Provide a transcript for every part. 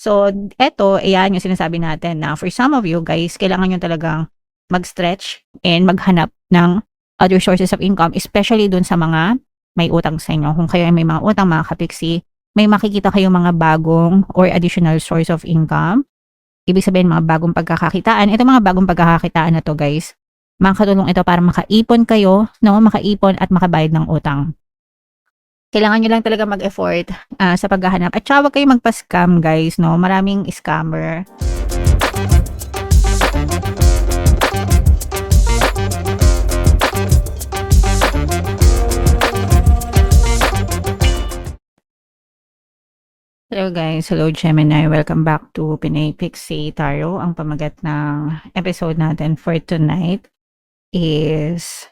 So, eto, ayan yung sinasabi natin na for some of you guys, kailangan nyo talagang mag-stretch and maghanap ng other sources of income, especially dun sa mga may utang sa inyo. Kung kayo ay may mga utang, mga kapiksi, may makikita kayong mga bagong or additional source of income. Ibig sabihin, mga bagong pagkakakitaan. Ito mga bagong pagkakakitaan na to guys, makakatulong ito para makaipon kayo, no? Makaipon at makabayad ng utang. Kailangan nyo lang talaga mag-effort sa paghahanap. At saka huwag kayong magpa-scam guys, no? Maraming scammer. Hello guys, hello Gemini. Welcome back to Pinay Pixie Tarot. Ang pamagat ng episode natin for tonight is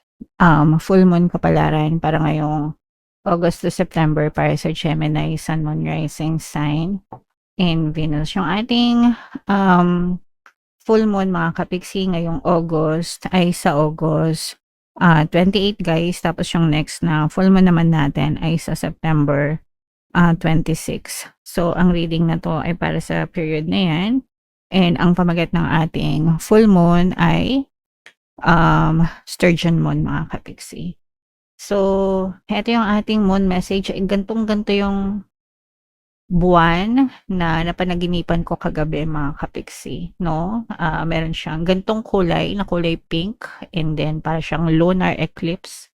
full moon kapalaran para ngayong August to September para sa Gemini, Sun, Moon, Rising sign in Venus. Yung ating full moon mga kapiksi ngayong August ay sa August 28 guys. Tapos yung next na full moon naman natin ay sa September 26. So, ang reading na to ay para sa period na yan. And ang pamagat ng ating full moon ay Sturgeon moon mga kapiksi. So, ito yung ating moon message. Gantong-ganto yung buwan na napanaginipan ko kagabi mga kapiksi, no? Meron siyang gantong kulay, na kulay pink, and then para siyang lunar eclipse.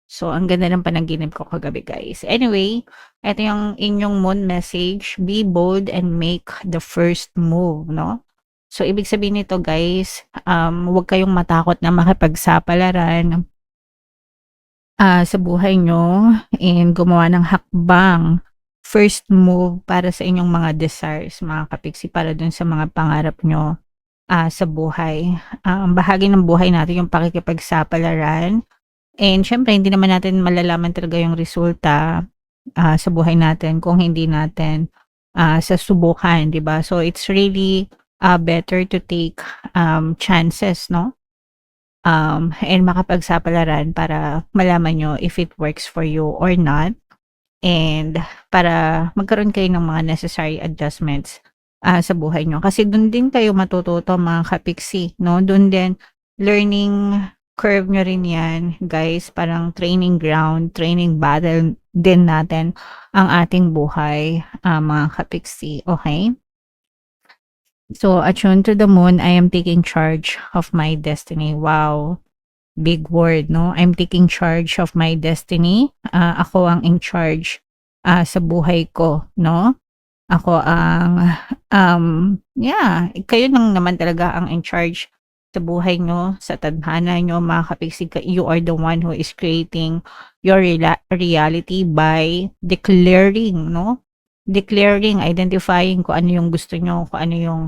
So, ang ganda ng panaginip ko kagabi guys. Anyway, ito yung inyong moon message. Be bold and make the first move, no? So, ibig sabihin nito guys, huwag kayong matakot na makipagsapalaran sa buhay nyo and gumawa ng hakbang. First move para sa inyong mga desires, mga kapiksi, para dun sa mga pangarap nyo sa buhay. Bahagi ng buhay natin yung pakikipagsapalaran. And syempre, hindi naman natin malalaman talaga yung resulta sa buhay natin kung hindi natin susubukan, di ba? So, it's really better to take chances, no? And makapagsapalaran para malaman nyo if it works for you or not. And para magkaroon kayo ng mga necessary adjustments sa buhay nyo. Kasi doon din kayo matututo mga kapiksi, no? Doon din learning curve nyo rin yan, guys. Parang training ground, training battle din natin ang ating buhay, mga kapiksi. Okay? So, attuned to the moon, I am taking charge of my destiny. Wow. Big word, no? I'm taking charge of my destiny. Ako ang in charge sa buhay ko, no? Ako ang, kayo lang naman talaga ang in charge sa buhay nyo, sa tadhana nyo, mga kapiksi. You are the one who is creating your reality by declaring, no? Declaring, identifying kung ano yung gusto nyo, kung ano yung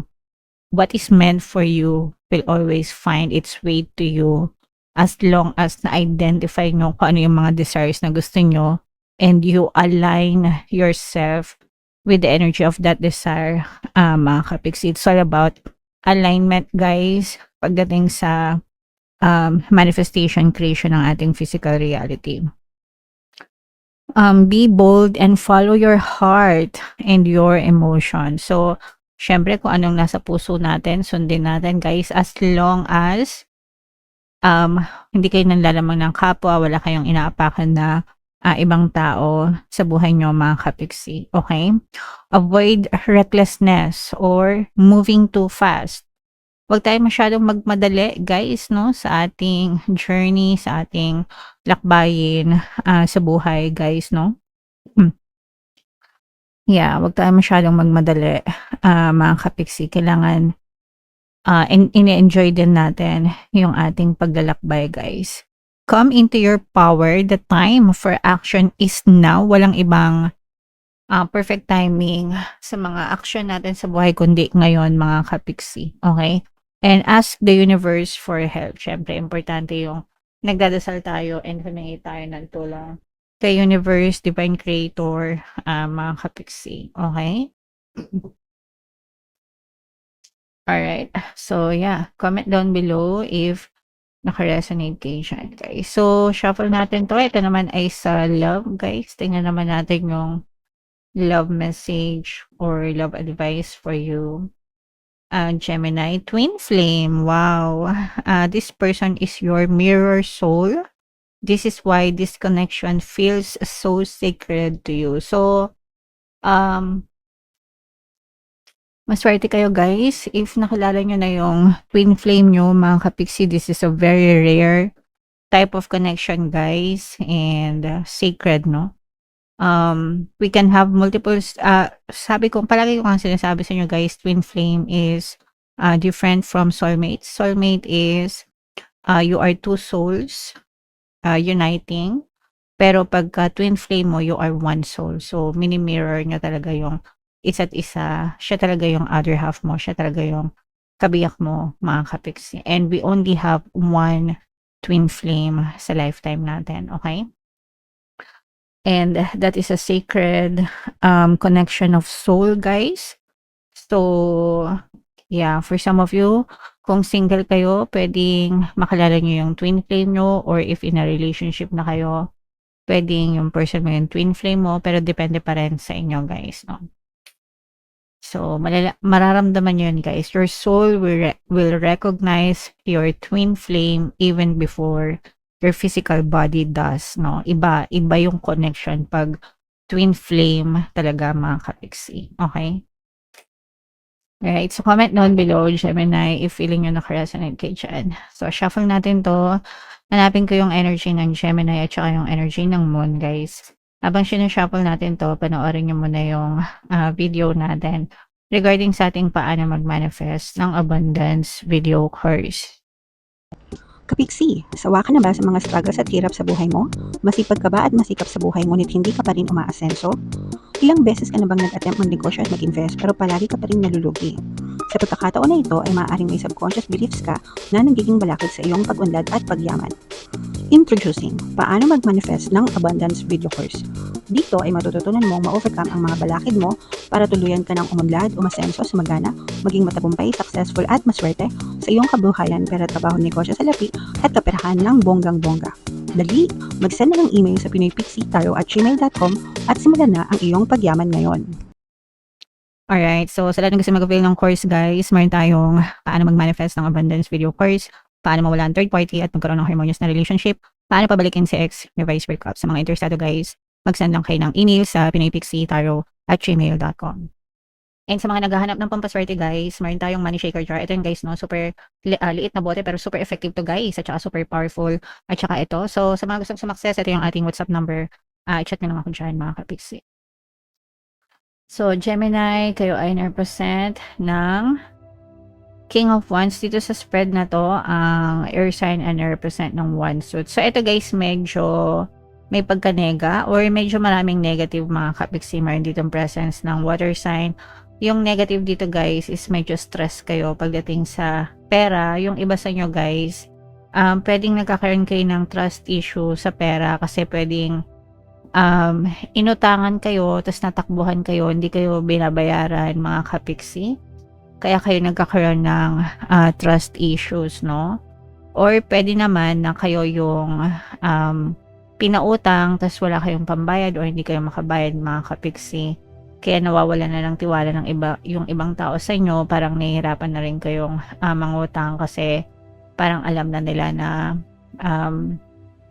what is meant for you will always find its way to you as long as na-identify nyo kung ano yung mga desires na gusto nyo and you align yourself with the energy of that desire, mga kapiksi. It's all about alignment, guys, pagdating sa manifestation, creation ng ating physical reality. Be bold and follow your heart and your emotion. So, syempre, kung anong nasa puso natin, sundin natin, guys, as long as hindi kayo nanlalamang ng kapwa, wala kayong inaapakan na ibang tao sa buhay nyo, mga kapiksi. Okay? Avoid recklessness or moving too fast. Huwag tayo masyadong magmadali, guys, no? Sa ating journey, sa ating lakbayin sa buhay, guys, no? Yeah, huwag tayo masyadong magmadali, mga kapiksi. Kailangan ini-enjoy din natin yung ating paglalakbay, guys. Come into your power. The time for action is now. Walang ibang perfect timing sa mga action natin sa buhay kundi ngayon, mga kapiksi. Okay? And ask the universe for help. Syempre, importante yung nagdadasal tayo and humingi tayo ng tulong kay universe, divine creator, mga kapiksi. Okay? Alright. So, yeah. Comment down below if naka-resonate kayo dyan, guys. So, shuffle natin to. Ito naman ay sa love, guys. Tingnan naman natin yung love message or love advice for you. Gemini, twin flame. Wow. This person is your mirror soul. This is why this connection feels so sacred to you. So, um, maswerte kayo guys. If nakilala nyo na yung twin flame nyo, mga kapixie, this is a very rare type of connection guys. And sacred, no? We can have multiple, sabi ko, palagi ko nga sinasabi sa inyo guys, twin flame is different from soulmate. Soulmate is you are two souls uniting. Pero pagka twin flame mo, you are one soul. So, mini-mirror nyo talaga yung isa't isa. Siya talaga yung other half mo. Siya talaga yung kabiyak mo, mga kapiksi. And we only have one twin flame sa lifetime natin. Okay? And that is a sacred connection of soul, guys. So, yeah, for some of you, kung single kayo, pwedeng makilala nyo yung twin flame nyo, or if in a relationship na kayo, pwedeng yung person mo yung twin flame mo, pero depende pa rin sa inyo, guys, no? So, mararamdaman nyo yun, guys. Your soul will recognize your twin flame even before your physical body does, no? Iba yung connection pag twin flame talaga, mga kapiksi. Okay? Alright, so comment down below, Gemini, if feeling nyo nakaresonate kayo dyan. So, shuffle natin to. Hanapin ko yung energy ng Gemini at saka yung energy ng Moon, guys. Habang sinushuffle natin to, panoorin nyo muna yung video natin regarding sa ating paano mag-manifest ng abundance video course. Kapiksi, sawa ka na ba sa mga struggles at hirap sa buhay mo? Masipag ka ba at masikap sa buhay ngunit hindi ka pa rin umaasenso? Ilang beses ka na bang nag-attempt mag-negosyo at mag-invest pero palagi ka pa rin nalulugi? Sa pagkakataon na ito ay maaaring may subconscious beliefs ka na nagiging balakid sa iyong pag-unlad at pagyaman. Introducing, paano mag-manifest ng abundance video course. Dito ay matututunan mong ma-overcome ang mga balakid mo para tuluyan ka ng umunlad, umasenso, sumagana, maging matagumpay, successful at maswerte sa iyong kabuhayan, pera, trabaho, negosyo, salapi at kaperahan ng bonggang-bongga. Dali, mag-send na ng email sa pinoypixie@gmail.com at simulan na ang iyong pagyaman ngayon. Alright, so sa lahat ng gusto mag-avail ng course, guys, meron tayong paano mag-manifest ng abundance video course, paano mawala ang third party at magkaroon ng harmonious na relationship, paano pabalikin si ex, revise breakup. Sa mga interesado, guys, mag-send lang kayo ng email sa pinoypixie@gmail.com. And sa mga naghahanap ng pampaswerte, guys, meron tayong money shaker jar. Ito yung, guys, no, super liit na bote pero super effective to, guys, at saka super powerful. At saka ito. So sa mga gustong sumakses, ito yung ating WhatsApp number. I-chat nyo lang ako dyan, mga kapiksi. So Gemini, kayo ay represent ng King of Wands. Dito sa spread na to, ang air sign ay represent ng one suit. So ito, guys, medyo may pagka-nega or medyo maraming negative, mga kapiksi. Meron ditong presence ng water sign. Yung negative dito, guys, is medyo stress kayo pagdating sa pera. Yung iba sa inyo, guys, pwedeng nagkakaroon kayo ng trust issue sa pera kasi pwedeng inutangan kayo, tapos natakbuhan kayo, hindi kayo binabayaran, mga kapiksi. Kaya kayo nagkakaroon ng trust issues, no? Or pwede naman na kayo yung pinautang, tapos wala kayong pambayad or hindi kayo makabayad, mga kapiksi. Kaya nawawala na ng tiwala ng yung ibang tao sa inyo. Parang nahihirapan na rin kayong mangutang kasi parang alam na nila na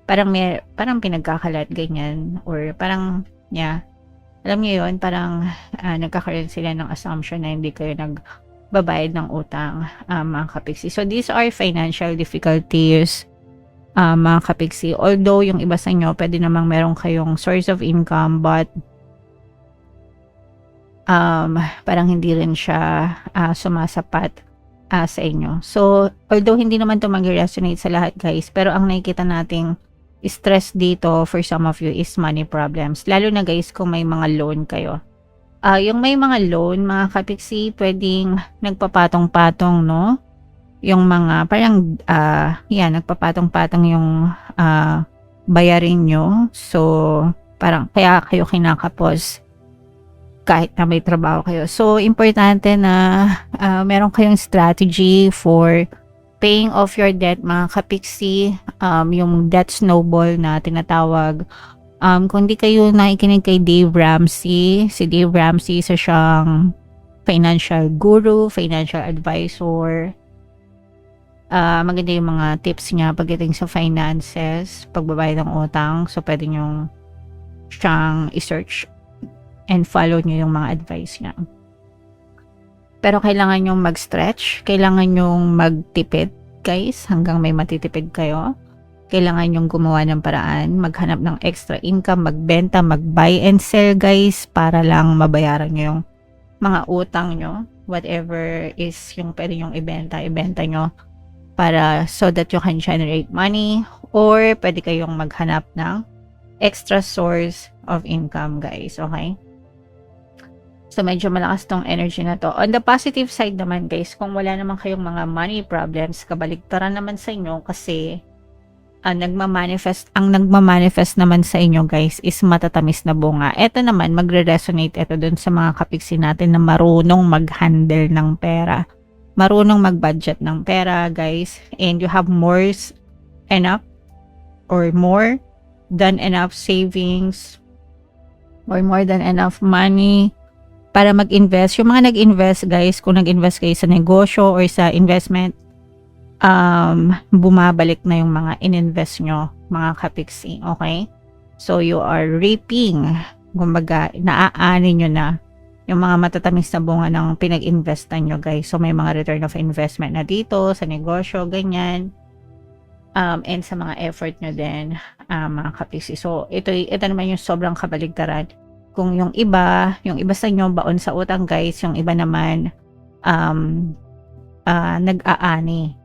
parang pinagkakalat, ganyan. Or parang, alam niyo yun, parang nagkakaroon sila ng assumption na hindi kayo nagbabayad ng utang, mga kapiksi. So, these are financial difficulties, mga kapiksi. Although, yung iba sa inyo, pwede namang meron kayong source of income, but parang hindi rin siya sumasapat sa inyo. So, although hindi naman ito mag-resonate sa lahat, guys, pero ang nakikita nating stress dito for some of you is money problems. Lalo na, guys, kung may mga loan kayo. Yung may mga loan, mga kapiksi, pwedeng nagpapatong-patong, no? Yung mga, parang, nagpapatong-patong yung bayarin nyo. So, parang, kaya kayo kinakapos kahit na may trabaho kayo. So, importante na meron kayong strategy for paying off your debt, mga kapiksi. Yung debt snowball na tinatawag, Kung di kayo nakikinig kay Dave Ramsey, si Dave Ramsey isa siyang financial guru, financial advisor. Maganda yung mga tips niya pagdating sa finances, pagbabayad ng utang. So, pwede nyo siyang i-search and follow nyo yung mga advice niya. Pero kailangan nyong mag-stretch, kailangan nyong magtipid, guys, hanggang may matitipid kayo. Kailangan nyong gumawa ng paraan, maghanap ng extra income, magbenta, mag-buy and sell, guys, para lang mabayaran nyo yung mga utang nyo. Whatever is yung pwede nyong ibenta nyo para so that you can generate money, or pwede kayong maghanap ng extra source of income, guys. Okay? So, medyo malakas tong energy na to. On the positive side naman, guys, kung wala naman kayong mga money problems, kabaligtaran naman sa inyo kasi ang nagmamanifest naman sa inyo, guys, is matatamis na bunga. Ito naman, magre-resonate ito dun sa mga kapiksi natin na marunong mag-handle ng pera. Marunong mag-budget ng pera, guys. And you have more than enough savings or more than enough money para mag-invest. Yung mga nag-invest, guys, kung nag-invest kayo sa negosyo or sa investment, bumabalik na yung mga in-invest nyo, mga kapiksi, okay? So, you are reaping, kumbaga, naaani nyo na yung mga matatamis na bunga ng pinag-investan nyo, guys. So, may mga return of investment na dito, sa negosyo, ganyan. And sa mga effort nyo din, mga kapiksi. So, ito naman yung sobrang kabaligtaran. Kung yung iba sa inyo baon sa utang, guys, yung iba naman nag-aani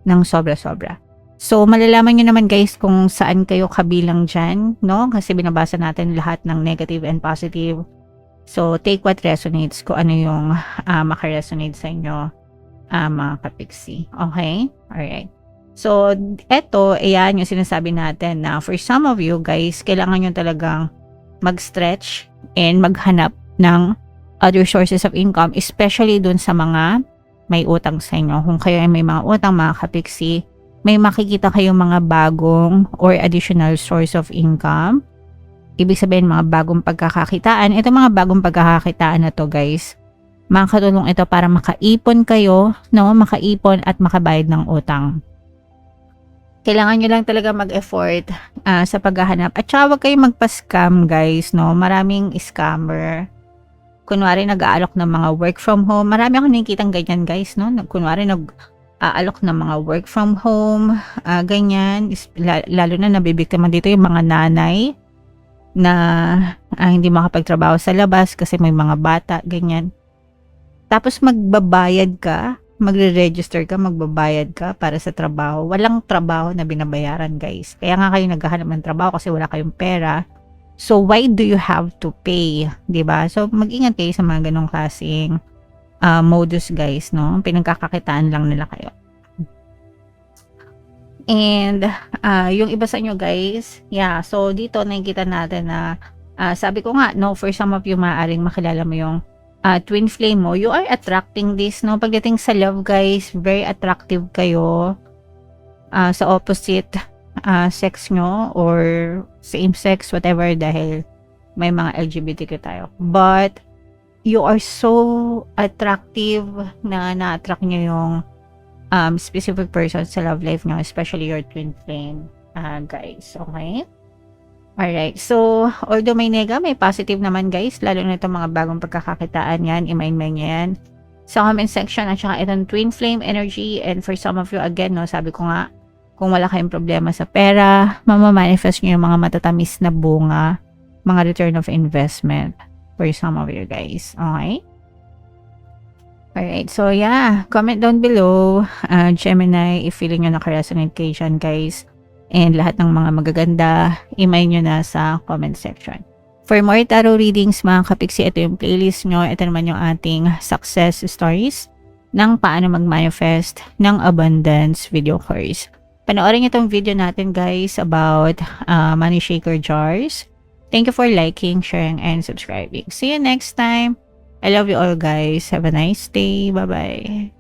ng sobra-sobra. So, malalaman nyo naman, guys, kung saan kayo kabilang dyan, no? Kasi binabasa natin lahat ng negative and positive. So, take what resonates, kung ano yung makaresonate sa inyo, mga kapiksi. Okay? Alright. So, eto, ayan yung sinasabi natin na for some of you, guys, kailangan nyo talagang mag-stretch and maghanap ng other sources of income, especially dun sa mga may utang sa inyo. Kung kayo ay may mga utang, mga kapiksi, may makikita kayong mga bagong or additional source of income. Ibig sabihin, mga bagong pagkakakitaan. Ito mga bagong pagkakakitaan na to, guys, makakatulong ito para makaipon kayo, no? Makaipon at makabayad ng utang. Kailangan nyo lang talaga mag-effort sa paghahanap. At saka huwag kayong magpa-scam, guys, no? Maraming scammer. Kunwari, nag-aalok ng mga work from home. Marami akong nakikitang ganyan, guys, no? Kunwari, nag-aalok ng mga work from home, ganyan. Lalo na nabibiktima dito yung mga nanay na hindi makapagtrabaho sa labas kasi may mga bata, ganyan. Tapos magbabayad ka, magre-register ka, magbabayad ka para sa trabaho. Walang trabaho na binabayaran, guys. Kaya nga kayo naghahanap ng trabaho kasi wala kayong pera. So, why do you have to pay? Diba? So, mag-ingat kayo sa mga ganong klaseng modus, guys, no? Pinagkakakitaan lang nila kayo. And, yung iba sa inyo, guys, yeah, so dito nakikita natin na, sabi ko nga, no, for some of you, maaaring makilala mo yung twin flame mo, you are attracting this, no? Pagdating sa love, guys, very attractive kayo sa opposite sex nyo or same sex, whatever, dahil may mga LGBTQ tayo. But, you are so attractive na na-attract nyo yung specific person sa love life nyo, especially your twin flame, guys. Okay? Alright, so, although may nega, may positive naman, guys, lalo na itong mga bagong pagkakakitaan yan, i-mind nyo yan sa comment section, at saka itong twin flame energy. And for some of you, again, no, sabi ko nga, kung wala kayong problema sa pera, mamamanifest nyo yung mga matatamis na bunga, mga return of investment for some of you, guys. Okay? Alright, so yeah, comment down below, Gemini, if feeling nyo nakaresonate kayo dyan, guys. And lahat ng mga magaganda, i-mind nyo na sa comment section. For more tarot readings, mga kapiksi, ito yung playlist nyo. Ito naman yung ating success stories ng paano mag-manifest ng abundance video course. Panoorin nyo itong video natin, guys, about money shaker jars. Thank you for liking, sharing, and subscribing. See you next time. I love you all, guys. Have a nice day. Bye-bye.